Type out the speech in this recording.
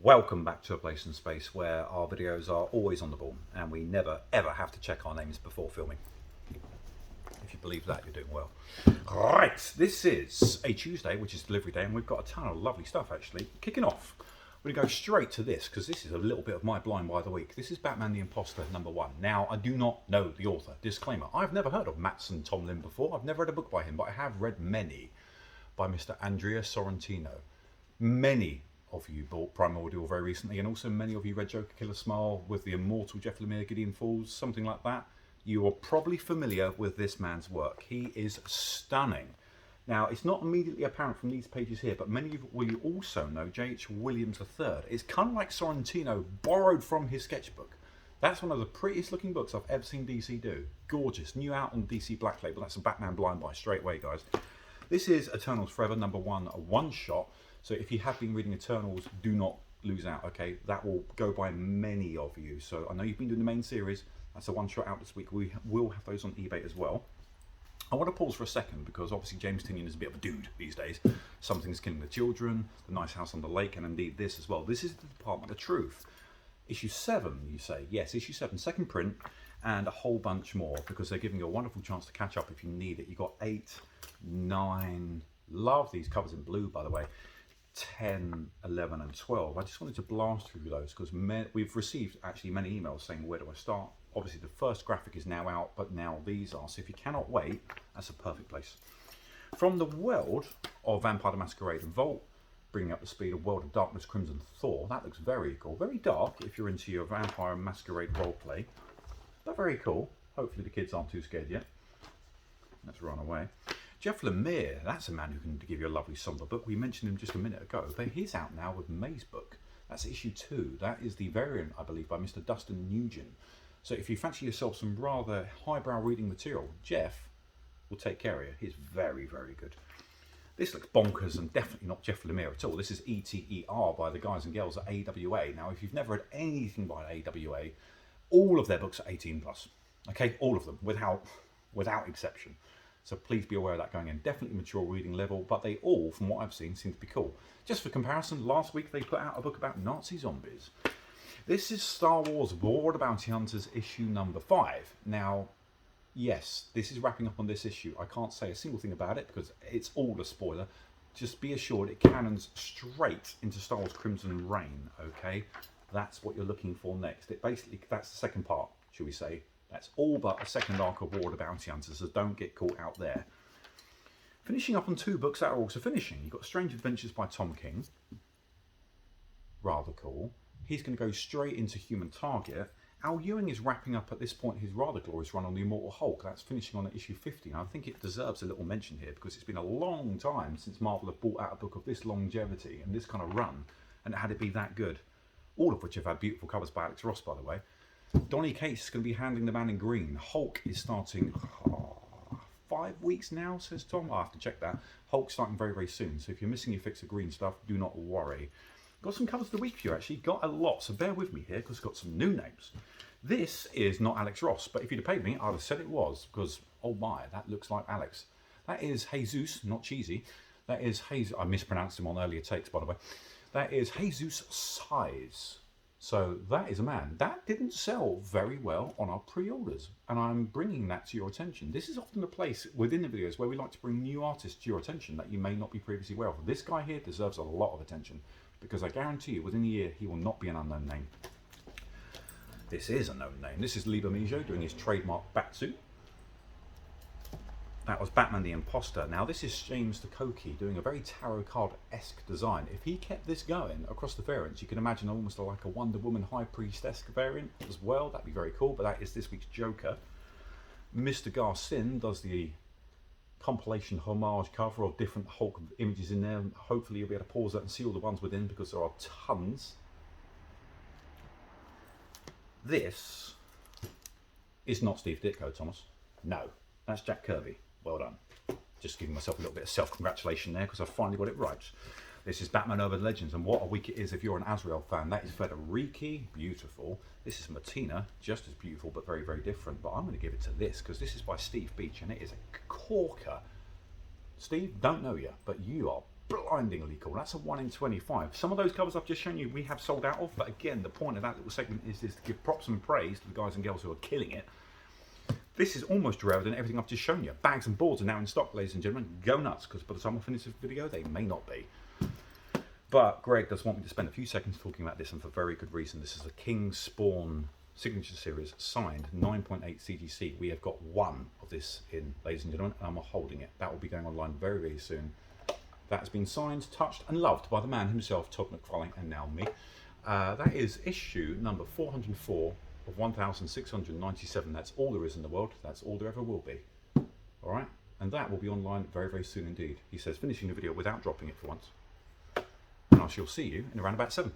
Welcome back to a place in space where our videos are always on the ball and we never ever have to check our names before filming. If you believe that, you're doing well. Right, this is a Tuesday, which is delivery day, and we've got a ton of lovely stuff actually. Kicking off, we're going to go straight to this because this is a little bit of my blind by the week. This is Batman the Imposter #1. Now, I do not know the author. Disclaimer, I've never heard of Mattson Tomlin before. I've never read a book by him, but I have read many by Mr. Andrea Sorrentino. Many of you bought Primordial very recently, and also many of you read Joker Killer Smile with the Immortal Jeff Lemire, Gideon Falls, something like that. You are probably familiar with this man's work. He is stunning. Now, it's not immediately apparent from these pages here, but many of you will also know J.H. Williams III. It's kind of like Sorrentino borrowed from his sketchbook. That's one of the prettiest looking books I've ever seen DC do. Gorgeous. New out on DC Black Label. That's a Batman blind buy straight away, guys. This is Eternals Forever #1, a one-shot. So if you have been reading Eternals, do not lose out, okay? That will go by many of you. So I know you've been doing the main series. That's a one-shot out this week. We will have those on eBay as well. I want to pause for a second because obviously James Tynion is a bit of a dude these days. Something's Killing the Children, The Nice House on the Lake, and indeed this as well. This is the Department of Truth. Issue 7, you say? Yes, issue 7, second print, and a whole bunch more because they're giving you a wonderful chance to catch up if you need it. You've got 8, 9, love these covers in blue, by the way. 10, 11 and 12. I just wanted to blast through those because we've received actually many emails saying, where do I start? Obviously the first graphic is now out, but now these are. So if you cannot wait, that's a perfect place. From the world of Vampire the Masquerade and Vault, bringing up the speed of World of Darkness, Crimson Thor. That looks very cool. Very dark if you're into your Vampire and Masquerade roleplay, but very cool. Hopefully the kids aren't too scared yet. Let's run away. Jeff Lemire, that's a man who can give you a lovely somber book. We mentioned him just a minute ago, but he's out now with May's book. That's issue 2. That is the variant, I believe, by Mr. Dustin Nugent. So if you fancy yourself some rather highbrow reading material, Jeff will take care of you. He's very, very good. This looks bonkers and definitely not Jeff Lemire at all. This is ETER by the guys and girls at AWA. Now, if you've never read anything by AWA, all of their books are 18 plus. Okay, all of them, without exception. So please be aware of that going in. Definitely mature reading level, but they all, from what I've seen, seem to be cool. Just for comparison, last week they put out a book about Nazi zombies. This is Star Wars War of the Bounty Hunters issue #5. Now, yes, this is wrapping up on this issue. I can't say a single thing about it because it's all a spoiler. Just be assured it canons straight into Star Wars Crimson Reign, okay? That's what you're looking for next. That's the second part, shall we say. That's all but a second arc of War of the Bounty Hunters, so don't get caught out there. Finishing up on 2 books that are also finishing. You've got Strange Adventures by Tom King. Rather cool. He's going to go straight into Human Target. Al Ewing is wrapping up at this point his rather glorious run on the Immortal Hulk. That's finishing on at issue 50. And I think it deserves a little mention here because it's been a long time since Marvel have brought out a book of this longevity and this kind of run, and had it be that good. All of which have had beautiful covers by Alex Ross, by the way. Donny Cates is going to be handling The Man in Green. Hulk is starting 5 weeks now, says Tom. I'll have to check that. Hulk's starting very, very soon. So if you're missing your fix of green stuff, do not worry. Got some covers of the week for you, actually. Got a lot, so bear with me here, because I've got some new names. This is not Alex Ross, but if you'd have paid me, I'd have said it was, because, oh my, that looks like Alex. That is Jesus, not cheesy. That is Jesus. I mispronounced him on earlier takes, by the way. That is Jesus Size. So that is a man. That didn't sell very well on our pre-orders, and I'm bringing that to your attention. This is often a place within the videos where we like to bring new artists to your attention that you may not be previously aware of. This guy here deserves a lot of attention because I guarantee you within a year he will not be an unknown name. This is a known name. This is Liber Mijo doing his trademark Batsuit. That was Batman the Imposter. Now this is James Stokoe doing a very tarot card-esque design. If he kept this going across the variants, you can imagine almost like a Wonder Woman High Priest-esque variant as well. That'd be very cool, but that is this week's Joker. Mr. Garcin does the compilation homage cover of different Hulk images in there. Hopefully you'll be able to pause that and see all the ones within because there are tons. This is not Steve Ditko, Thomas. No, that's Jack Kirby. Well done. Just giving myself a little bit of self-congratulation there because I finally got it right. This is Batman Over the Legends, and what a week it is if you're an Azrael fan. That is Federici, beautiful. This is Martina, just as beautiful but very, very different. But I'm going to give it to this because this is by Steve Beach, and it is a corker. Steve, don't know you, but you are blindingly cool. That's a 1 in 25. Some of those covers I've just shown you we have sold out of, but again, the point of that little segment is to give props and praise to the guys and girls who are killing it. This is almost rarer than everything I've just shown you. Bags and boards are now in stock, ladies and gentlemen. Go nuts, because by the time I finish this video, they may not be. But Greg does want me to spend a few seconds talking about this, and for very good reason. This is the King Spawn Signature Series, signed 9.8 CGC. We have got one of this in, ladies and gentlemen, and I'm holding it. That will be going online very, very soon. That has been signed, touched, and loved by the man himself, Todd McFarlane, and now me. That is issue number 404 of 1,697. That's all there is in the world. That's all there ever will be. All right? And that will be online very, very soon indeed. He says, finishing the video without dropping it for once. And I shall see you in around about 7.